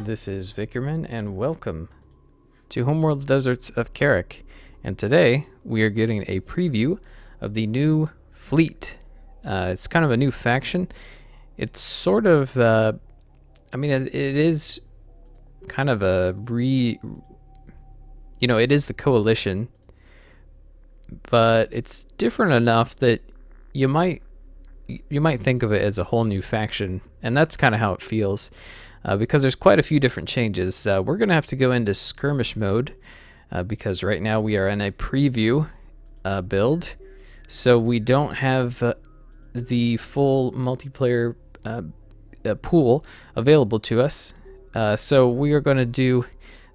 This is Vickerman, and welcome to Homeworld's Deserts of Kharak. And today we are getting a preview of the new fleet. It's kind of a new faction. It's sort of, it is kind of a it is the coalition, but it's different enough that you might think of it as a whole new faction, and that's kind of how it feels. Because there's quite a few different changes. We're going to have to go into skirmish mode because right now we are in a preview build, so we don't have the full multiplayer pool available to us. So we are going to do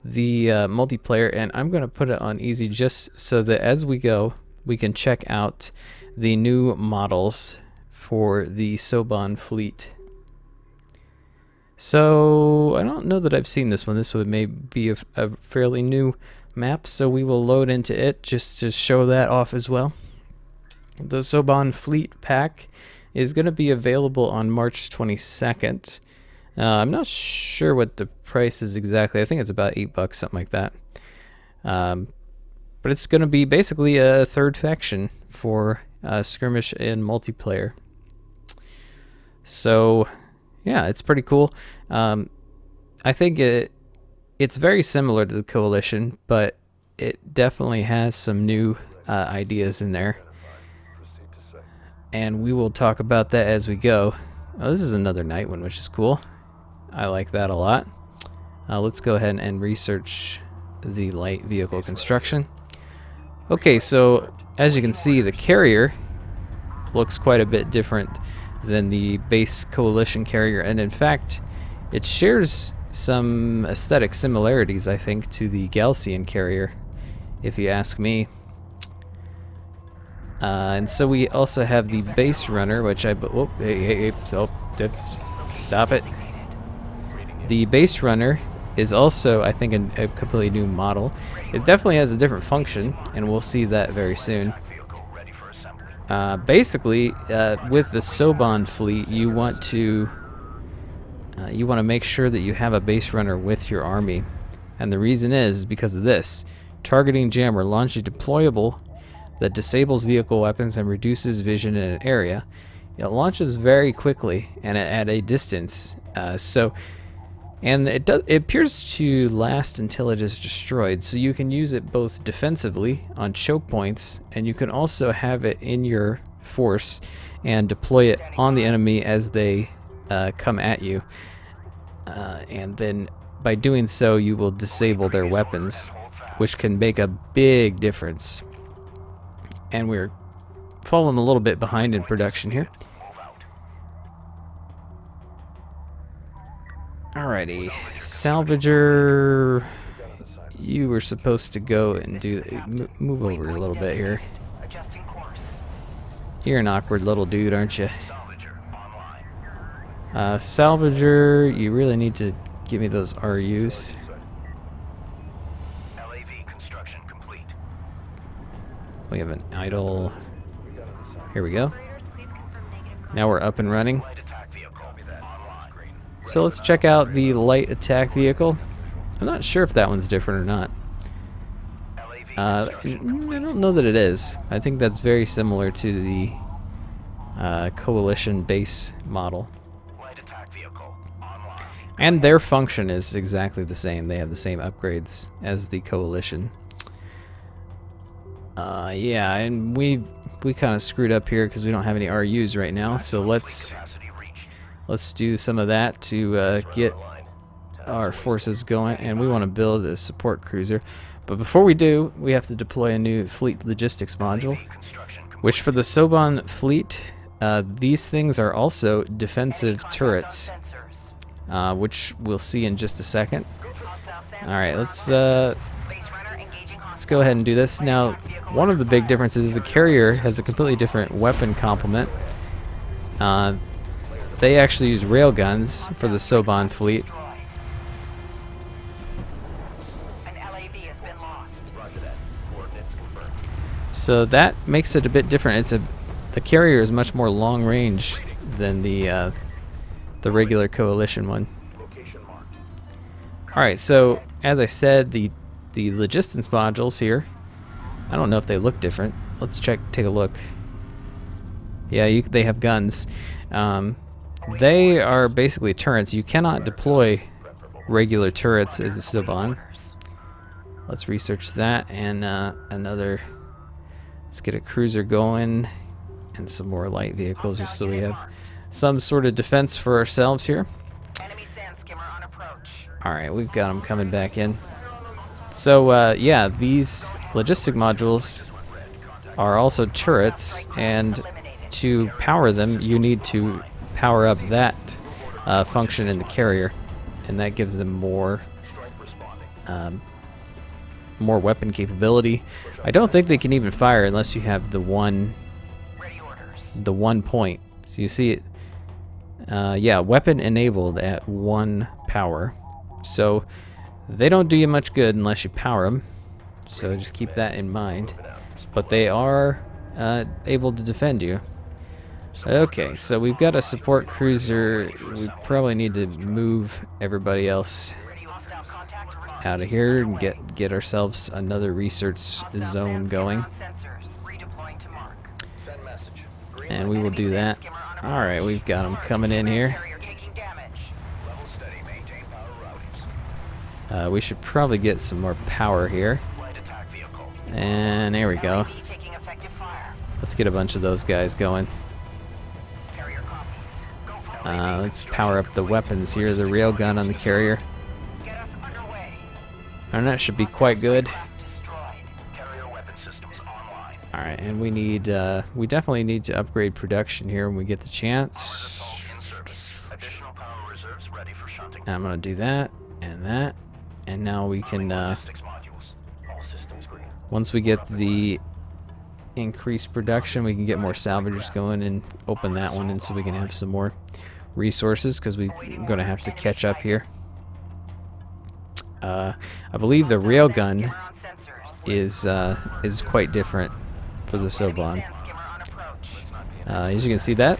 the multiplayer, and I'm going to put it on easy just so that as we go, we can check out the new models for the Soban Fleet. So I don't know that I've seen this one. This would maybe be a fairly new map, so we will load into it just to show that off as well. The Soban Fleet Pack is going to be available on March 22nd. I'm not sure what the price is exactly. I think it's about $8, something like that. But it's going to be basically a third faction for skirmish and multiplayer. So yeah, it's pretty cool. I think it's very similar to the coalition, but it definitely has some new ideas in there. And we will talk about that as we go. Oh, this is another night one, which is cool. I like that a lot. Let's go ahead and research the light vehicle construction. Okay, so as you can see, the carrier looks quite a bit different than the base coalition carrier, and in fact it shares some aesthetic similarities, I think, to the Galcian carrier, if you ask me. And so we also have the base runner, which stop it. The base runner is also, I think, a completely new model. It definitely has a different function, and we'll see that very soon. Basically, with the Soban fleet, you want to make sure that you have a base runner with your army, and the reason is because of this: targeting jammer, launch a deployable that disables vehicle weapons and reduces vision in an area. It launches very quickly and at a distance, and it appears to last until it is destroyed, so you can use it both defensively on choke points, and you can also have it in your force and deploy it on the enemy as they come at you. And then by doing so, you will disable their weapons, which can make a big difference. And we're falling a little bit behind in production here. Alrighty, salvager, you were supposed to go and move over a little bit here. You're an awkward little dude, aren't you? Salvager, you really need to give me those RUs. We have an idle. Here we go. Now we're up and running. So let's check out the light attack vehicle. I'm not sure if that one's different or not. I don't know that it is. I think that's very similar to the coalition base model. And their function is exactly the same. They have the same upgrades as the coalition. Yeah, and we kind of screwed up here because we don't have any RUs right now. So let's do some of that to get our forces going, and we want to build a support cruiser. But before we do, we have to deploy a new fleet logistics module, which for the Soban fleet, these things are also defensive turrets, which we'll see in just a second. Alright, let's go ahead and do this. Now, one of the big differences is the carrier has a completely different weapon complement. They actually use railguns for the Soban fleet. So that makes it a bit different. The carrier is much more long range than the regular coalition one. Alright, so as I said, the logistics modules here, I don't know if they look different. Let's take a look. Yeah, they have guns. They are basically turrets. You cannot deploy regular turrets as a Soban. Let's research that, and let's get a cruiser going and some more light vehicles just so we have some sort of defense for ourselves here. Alright, we've got them coming back in. So yeah, these logistic modules are also turrets, and to power them you need to power up that function in the carrier, and that gives them more weapon capability. I don't think they can even fire unless you have the one point. So you see it, yeah, weapon enabled at 1 power. So they don't do you much good unless you power them. So just keep that in mind. But they are able to defend you. Okay, so we've got a support cruiser. We probably need to move everybody else out of here and get ourselves another research zone going. And we will do that. Alright, we've got them coming in here. We should probably get some more power here. And there we go. Let's get a bunch of those guys going. Let's power up the weapons here. The railgun on the carrier. And that should be quite good. Alright, and we definitely need to upgrade production here when we get the chance. And I'm going to do that, and now we can, once we get the increased production, we can get more salvagers going and open that one, and so we can have some more resources, because we're going to have to catch up here. I believe the railgun is quite different for the Soban. As you can see, that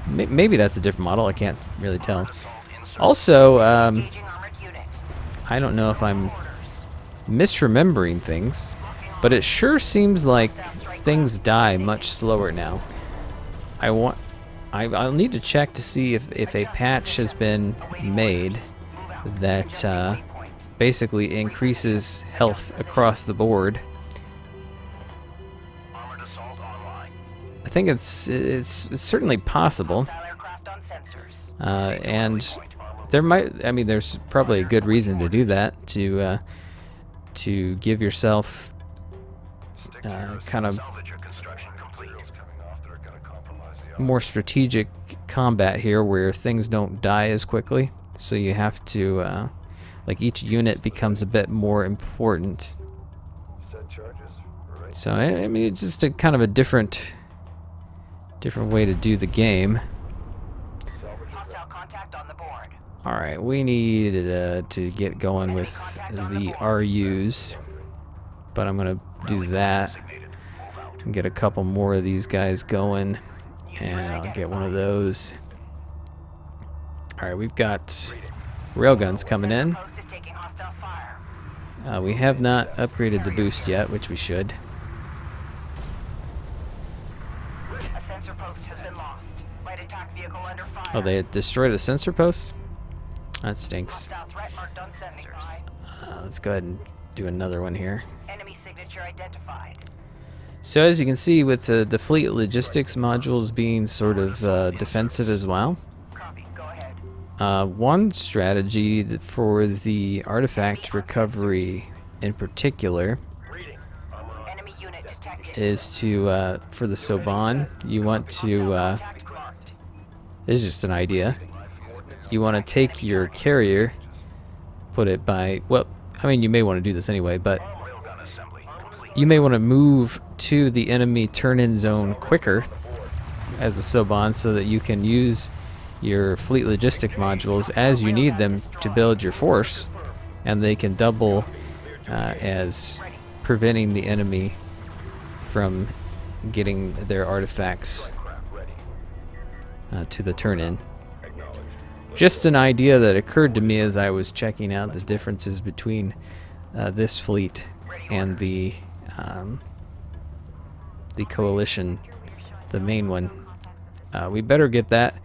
maybe that's a different model. I can't really tell. Also, I don't know if I'm misremembering things, but it sure seems like things die much slower now. I'll need to check to see if a patch has been made that basically increases health across the board. I think it's certainly possible, and there's probably a good reason to do that, to give yourself kind of more strategic combat here, where things don't die as quickly. So you have to like, each unit becomes a bit more important. So I mean, it's just a kind of a different way to do the game. Alright, we need to get going with the RUs, but I'm gonna do that and get a couple more of these guys going, and I'll get one of those. Alright, we've got railguns coming in. We have not upgraded the boost yet, which we should. Oh, they had destroyed a sensor post? That stinks. Let's go ahead and do another one here. So as you can see, with the fleet logistics modules being sort of defensive as well, one strategy for the artifact recovery in particular is to, for the Soban, you want to, this is just an idea, you want to take your carrier, put it by, well, I mean, you may want to do this anyway, but you may want to move to the enemy turn-in zone quicker as a Soban, so that you can use your fleet logistic modules as you need them to build your force, and they can double as preventing the enemy from getting their artifacts to the turn-in. just an idea that occurred to me as I was checking out the differences between this fleet and the coalition, the main one. We better get that.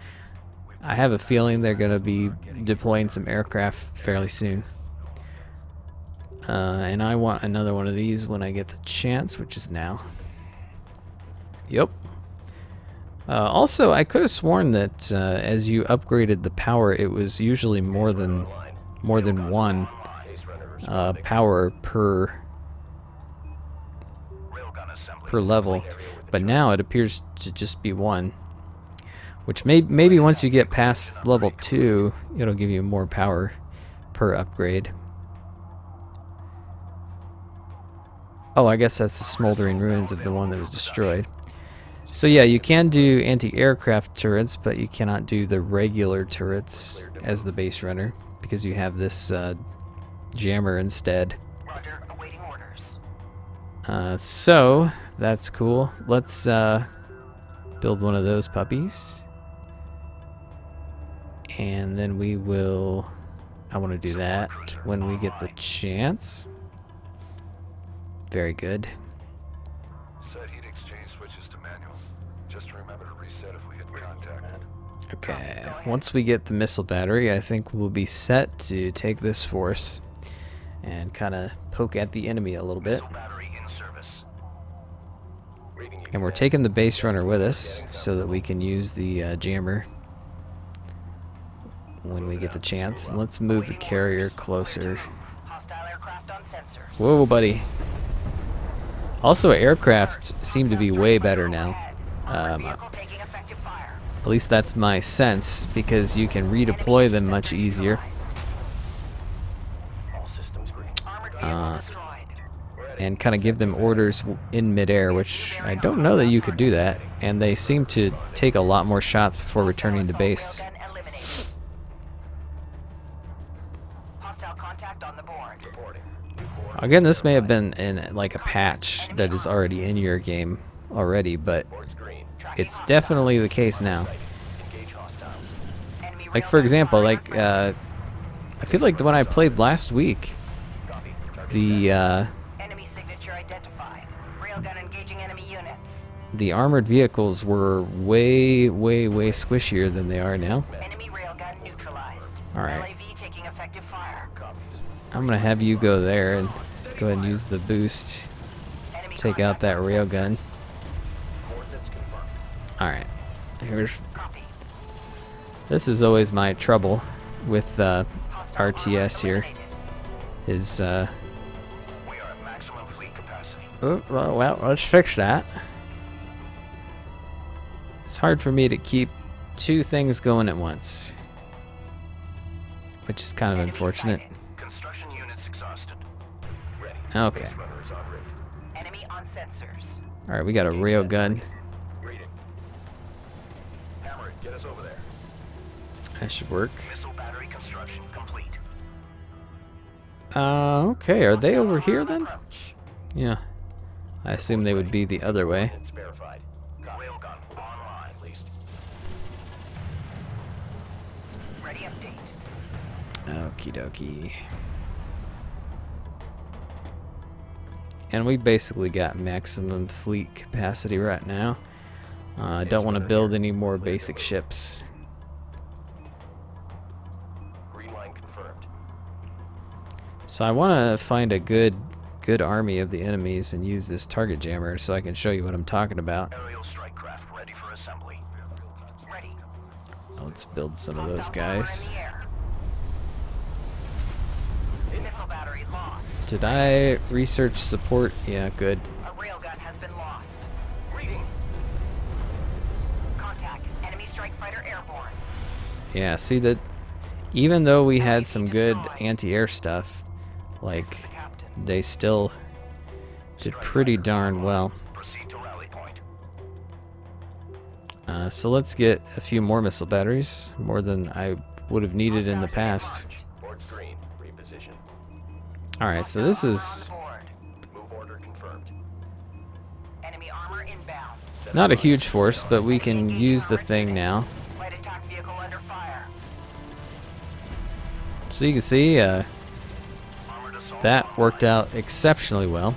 I have a feeling they're going to be deploying some aircraft fairly soon. And I want another one of these when I get the chance, which is now. Yep. Also, I could have sworn that as you upgraded the power, it was usually more than one power per level, but now it appears to just be one. Which maybe once you get past level 2, it'll give you more power per upgrade. Oh, I guess that's the smoldering ruins of the one that was destroyed. So yeah, you can do anti-aircraft turrets, but you cannot do the regular turrets as the base runner because you have this jammer instead. So that's cool. Let's build one of those puppies. And then we will, I want to do that when we get the chance. Very good. Said he'd exchange switches to manual. Just remember to reset if we hit contact. Okay, once we get the missile battery, I think we'll be set to take this force and kind of poke at the enemy a little bit. And we're taking the base runner with us so that we can use the jammer when we get the chance. And let's move the carrier closer. Whoa, buddy. Also, aircraft seem to be way better now. At least that's my sense, because you can redeploy them much easier. And kind of give them orders in midair, which I don't know that you could do that. And they seem to take a lot more shots before returning to base. Again, this may have been in like a patch that is already in your game already, but it's definitely the case now. Like for example, like I feel like when I played last week, the armored vehicles were way squishier than they are now. All right. I'm gonna have you go there and go ahead and use the boost. Take out that railgun. Alright. This is always my trouble with RTS here. Is oh, well, let's fix that. It's hard for me to keep two things going at once, which is kind of unfortunate. Okay. Alright, we got a railgun. That should work. Okay, are they over here then? Yeah. I assume they would be the other way. Okie dokie. And we basically got maximum fleet capacity right now. I don't want to build any more basic ships. So I want to find a good army of the enemies and use this target jammer so I can show you what I'm talking about. Let's build some of those guys. Did I research support? Yeah, good. A railgun has been lost. Contact. Enemy strike fighter airborne. Yeah, see that even though we had some good anti-air stuff, like they still did pretty darn well. So let's get a few more missile batteries, more than I would have needed in the past. Alright, so this is not a huge force, but we can use the thing now. So you can see that worked out exceptionally well.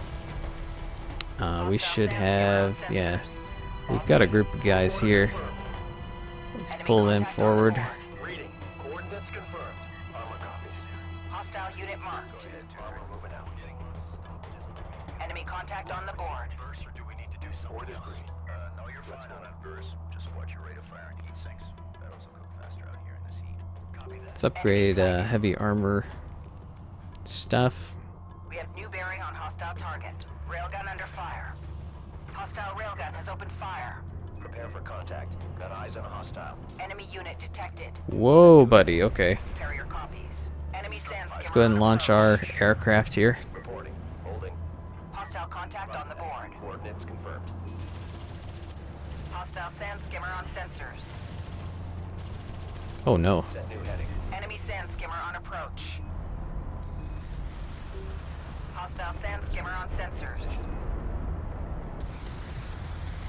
We should have, yeah, we've got a group of guys here. Let's pull them forward. Reading. Coordinates confirmed. Armor copies. Hostile unit marked. Armor moving out. Enemy contact on the board. Verse, or do we need to do something else? No, you're fine on that verse. Just watch your rate of fire and heat sinks. Battles will cook faster out here in this heat. Copy that. Let's upgrade heavy armor stuff. We have new bearing on hostile target. Railgun under fire. Hostile railgun has opened fire. Prepare for contact. Got eyes on a hostile. Enemy unit detected. Whoa, buddy. Okay. Carrier copies. Enemy sands. Let's go ahead and launch our aircraft here. Reporting. Holding. Hostile contact on the board. Coordinates confirmed. Hostile sand skimmer on sensors. Oh no. Set new heading. Enemy sand skimmer on approach. Hostile sand skimmer on sensors.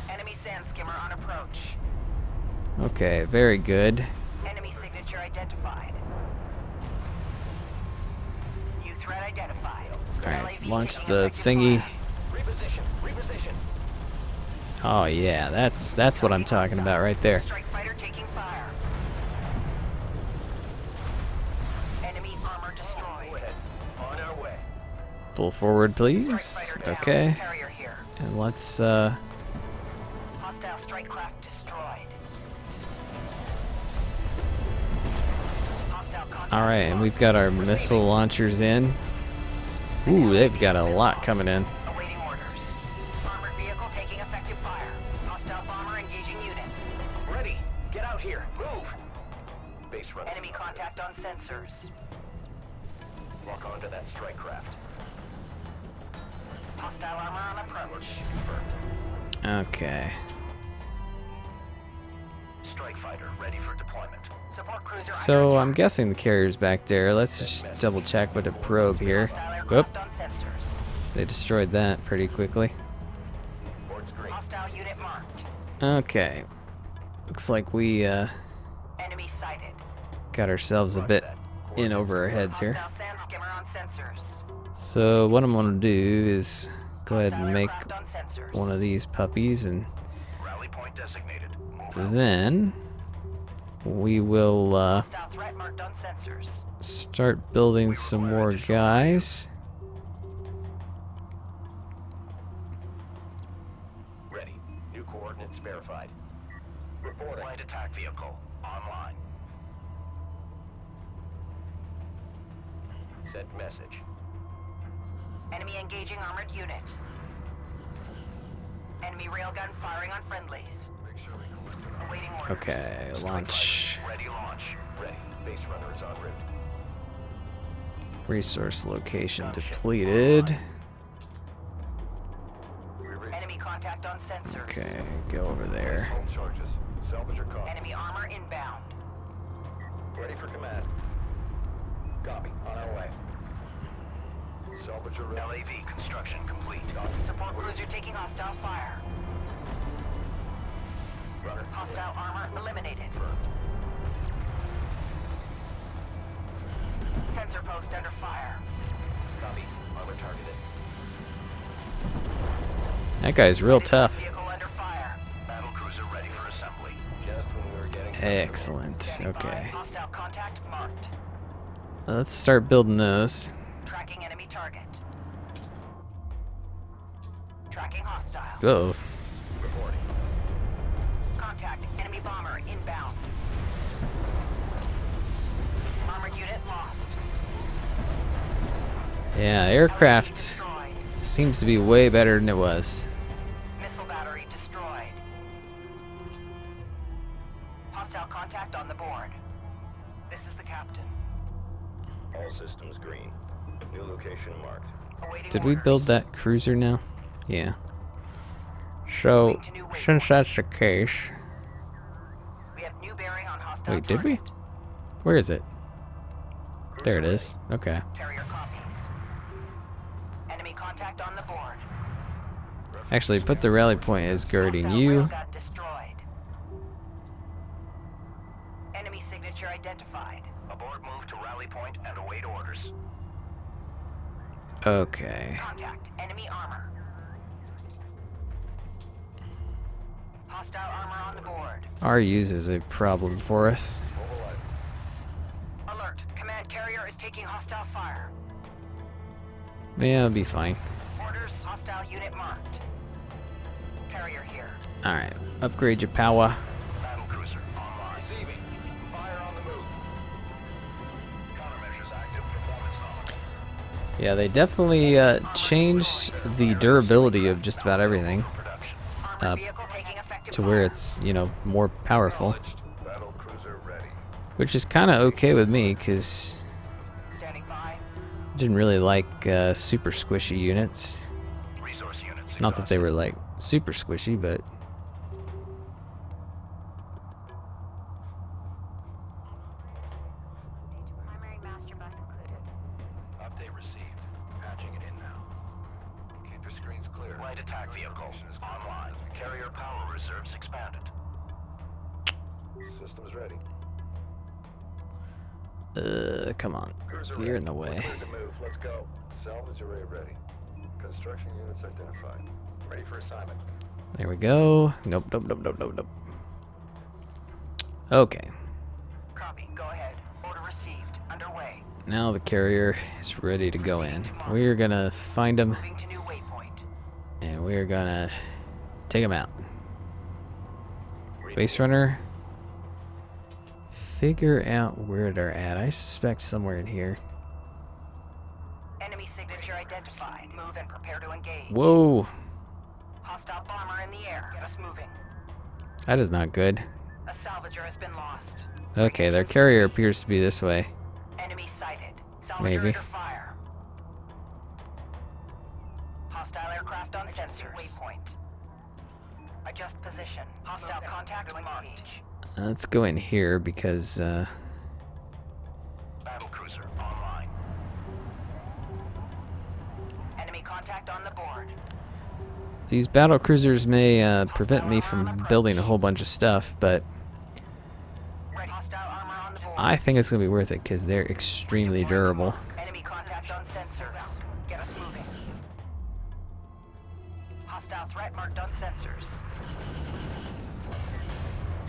Enemy sand skimmer on approach. Okay, very good. Enemy signature identified. New threat identified. Alright, LAV launch taking the effective thingy. fire. Reposition. Oh yeah, that's what I'm talking about right there. Strike fighter taking fire. Enemy armor Go destroyed. ahead. On our way. Pull forward, please. Strike fighter down. Okay. Carrier here. And let's Hostile strike craft destroyed. Hostile contact alright, and lost. we've got our missile launchers in. Ooh, they've got a lot coming in. Awaiting orders. Armored vehicle taking effective fire. Hostile bomber engaging unit. Ready. Get out here. Move. Base run. Enemy contact on sensors. Lock onto that strike craft. Hostile armor on approach. Confirmed. Okay. Strike fighter ready for deployment. Support cruiser So under I'm attack. guessing the carrier's back there. Let's just double check with a probe here. Hostile Whoop. aircraft on sensors. They destroyed that pretty quickly. Board's green. Hostile unit marked. Okay. Looks like we Enemy sighted. got ourselves a bit in over our heads here. Hostile sand skimmer on sensors. So what I'm gonna do is go ahead and Hostile make aircraft on sensors. one of these puppies, and Rally point designated. Move out. then we will Hostile threat marked on sensors. start building some more guys. Ready. New coordinates verified. Reporting. Light attack vehicle online. Set message. Enemy engaging armored unit. Enemy railgun firing on friendlies. Awaiting orders. Okay, launch Ready launch. Ready. Base runner is en route. resource location depleted. Enemy contact on sensors. Okay, go over there. Home charges. Salvage your car. Enemy armor inbound. Ready for command. Copy. On our way. Salvage your LAV construction complete. Support cruiser taking hostile fire. Runner. Hostile armor eliminated. Sensor post under fire. Copy. Armor targeted. That guy's real tough. Vehicle under fire. Battle cruiser ready for assembly. Just when we were getting. Excellent. Standing by. Okay. Hostile contact marked. Let's start building those. Tracking enemy target. Tracking hostile. Uh-oh. Reporting. Contact enemy bomber inbound. Armored unit lost. Yeah, aircraft Destroyed. seems to be way better than it was. Missile battery destroyed. Hostile contact on the board. This is the captain. All systems green. New location marked. Awaiting Did we orders. build that cruiser now? Yeah. So, since that's the case... We have new bearing on hostile Wait, did we? target. Where is it? There it is. Okay. Carrier copies. Enemy contact on the board. Actually, put the rally point as guarding Hostile you. railgun destroyed. Enemy signature signature identified. Aboard move to rally point and await orders. Okay. Contact. Enemy armor. Hostile armor on the board. RUs is a problem for us. Alert. Command carrier is taking hostile fire. Yeah, it'll be fine. Orders. Hostile unit marked. Carrier here. Alright, upgrade your power. Battle cruiser online. Receiving. Fire on the move. Countermeasures active. Performance on. Yeah, they definitely changed the durability of just about everything Armored vehicle taking effective to where fire. it's, you know, more powerful. Battle cruiser ready. Which is kind of okay with me, because Standing by. I didn't really like super squishy units. Resource units. Not that they were like super squishy, but Primary master bus included. Update received. Patching it in now. Keep your screens clear. Light attack vehicle online. Carrier power reserves expanded. Systems ready. come on. Cruiser You're ready. in the way. We're cleared to move. Let's go. Salvage array ready. Construction units identified. Ready for assignment. There we go. Nope, nope, nope, nope, nope, nope. Okay. Copy. Go ahead. Order received. Underway. Now the carrier is ready to go in. We're gonna find him Moving to new waypoint. and we're gonna take him out. Base runner. Figure out where they're at. I suspect somewhere in here. Enemy signature identified. Move and prepare to engage. Whoa, Hostile bomber in the air. Get us moving. that is not good. A salvager has been lost. Okay, their carrier appears to be this way. Enemy sighted. Salvager Maybe. under fire. Hostile aircraft on sensor. Waypoint. Adjust position. Hostile contact marked. Let's go in here because Battle cruiser online. Enemy contact on the board. these battle cruisers may prevent me from building a whole bunch of stuff, but Ready. Hostile armor on the board. I think it's gonna be worth it because they're extremely durable. Enemy contact on sensors. Get us moving. Hostile threat marked on sensors.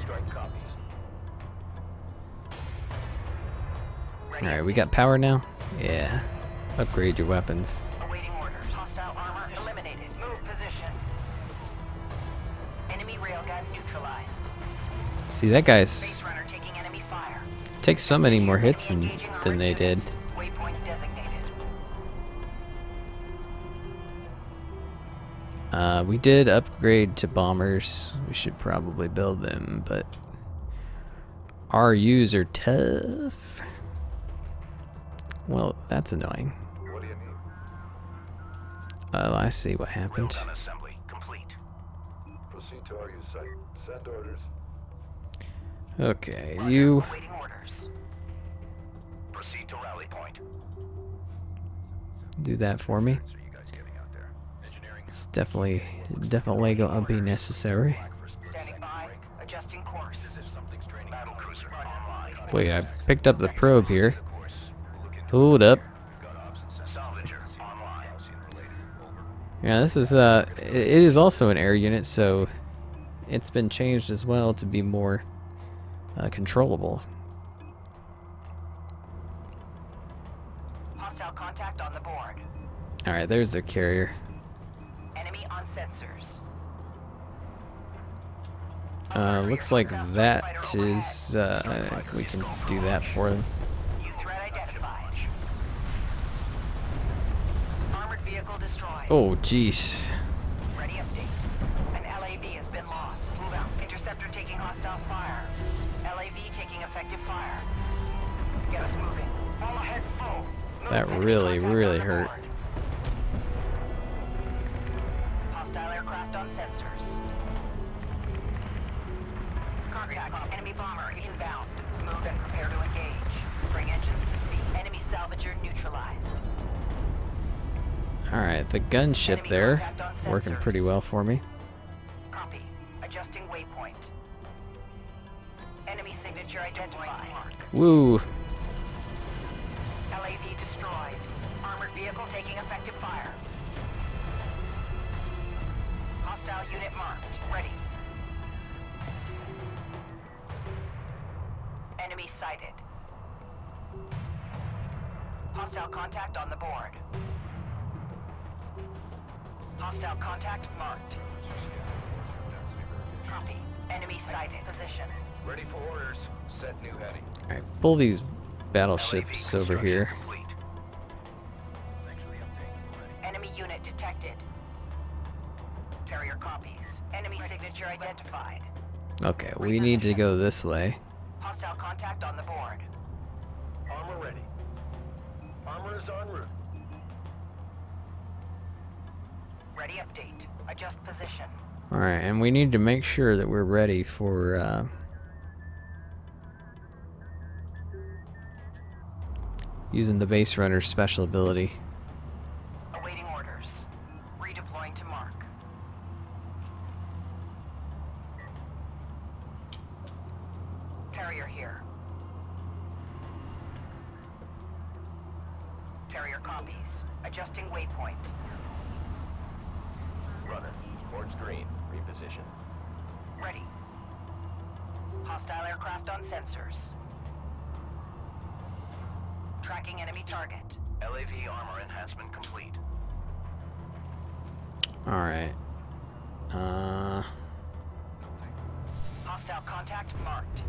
Strike copies. Ready. Alright, we got power now? Yeah. Upgrade your weapons. Awaiting orders. Hostile armor eliminated. Move position. Enemy railgun neutralized. See, that guy's Base runner taking enemy fire. takes so many more hits than they did. Waypoint designated. We did upgrade to bombers. We should probably build them, but RUs are tough. Well, that's annoying. What do you need? Oh, I see what happened. Railgun assembly complete. Proceed to RU site. Send orders. Okay, you Awaiting orders. Proceed to rally point. do that for me. So you guys getting out there? Engineering. It's definitely gonna be necessary. Standing by. Adjusting course. This is something straining. Battle cruiser online. Wait, I picked up the probe here. Hold up. Salvager online. Yeah, this is it is also an air unit, so it's been changed as well to be more controllable. Hostile contact on the board. All right, there's their carrier. Enemy on sensors. Looks like that is we can do that for them. New threat identified. Armored vehicle destroyed. Oh, jeez. Ready update. An LAV has been lost. Move out. Interceptor taking hostile fire. LAV taking effective fire. Get us moving. All ahead full. Move That enemy really, contact really on the hurt. board. Hostile aircraft on sensors. Contact. Enemy bomber inbound. Move and prepare to engage. Bring engines to speed. Enemy salvager neutralized. All right, the gunship there working pretty well for me. Copy. Adjusting waypoint. Enemy signature identified. Woo. LAV destroyed. Armored vehicle taking effective fire. Hostile unit marked. Ready. Enemy sighted. Hostile contact on the board. Hostile contact marked. Copy. Enemy sighted. Position. Ready for orders. Set new heading. Alright, pull these battleships over here. Complete. Enemy unit detected. Carrier copies. Enemy signature identified. Okay, we need to go this way. Hostile contact on the board. Armor ready. Armor is en route. Ready update. Adjust position. Alright, and we need to make sure that we're ready for using the base runner's special ability. Awaiting orders. Redeploying to mark. Carrier here. Carrier copies. Adjusting waypoint. Runner. Towards green. Reposition. Ready. Hostile aircraft on sensors. Tracking enemy target. LAV armor enhancement complete. Alright. Hostile contact marked.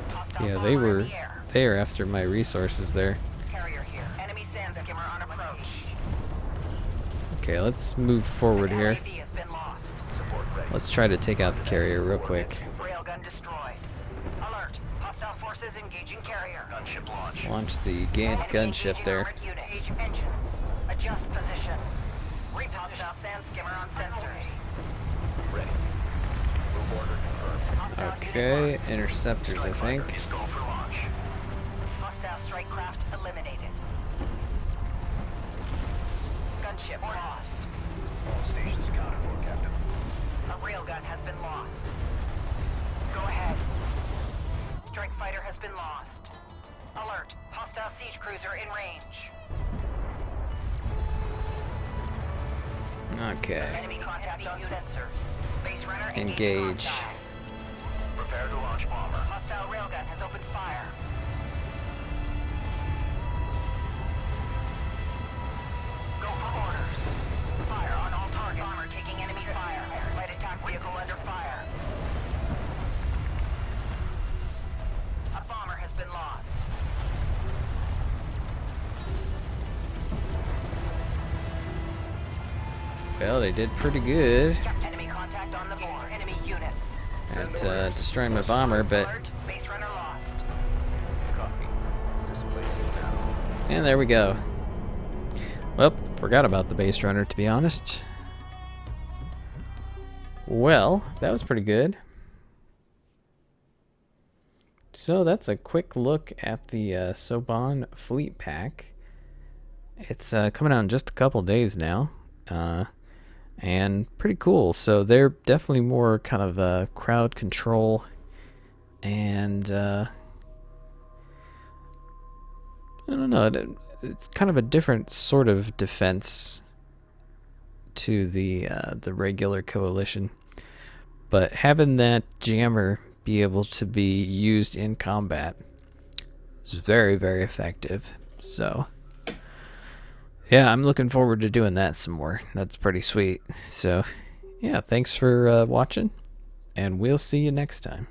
Hostile Yeah, they bomber in were the air. there after my resources there. Carrier here. Enemy sand skimmer on approach. Okay, let's move forward An here. LAV has been lost. Support ready. Let's try to take out the carrier real quick. Railgun destroyed. Alert. Hostile forces engaging carrier. Gunship launch. Launch the Enemy gunship engaging there. armored unit. Engage engines. Adjust position. Hostile sand skimmer on sensors. Ready. Move order confirmed. Hostile unit Okay, marked. interceptors, I think. Is go for launch. Hostile strike craft eliminated. Gunship lost. All stations accounted for, Captain. A railgun has been lost. Go ahead. Strike fighter has been lost. Alert. Hostile siege cruiser in range. Okay. Enemy contact on sensors. Base runner Engage. hostile. Prepare to launch bomber. Hostile railgun has opened fire. Go for orders. Fire on all targets. Bomber taking enemy fire. Light attack vehicle under fire. A bomber has been lost. Well, they did pretty good Enemy contact on the board. Enemy units. at destroying my bomber, but Alert. Base runner lost. Copy. Displacing now. and there we go. Well, forgot about the base runner, to be honest. Well, that was pretty good. So that's a quick look at the Soban Fleet Pack. It's coming out in just a couple days now, and pretty cool. So they're definitely more kind of crowd control, and I don't know. It's kind of a different sort of defense to the regular coalition, but having that jammer be able to be used in combat is very, very effective. So yeah, I'm looking forward to doing that some more. That's pretty sweet. So yeah, thanks for watching, and we'll see you next time.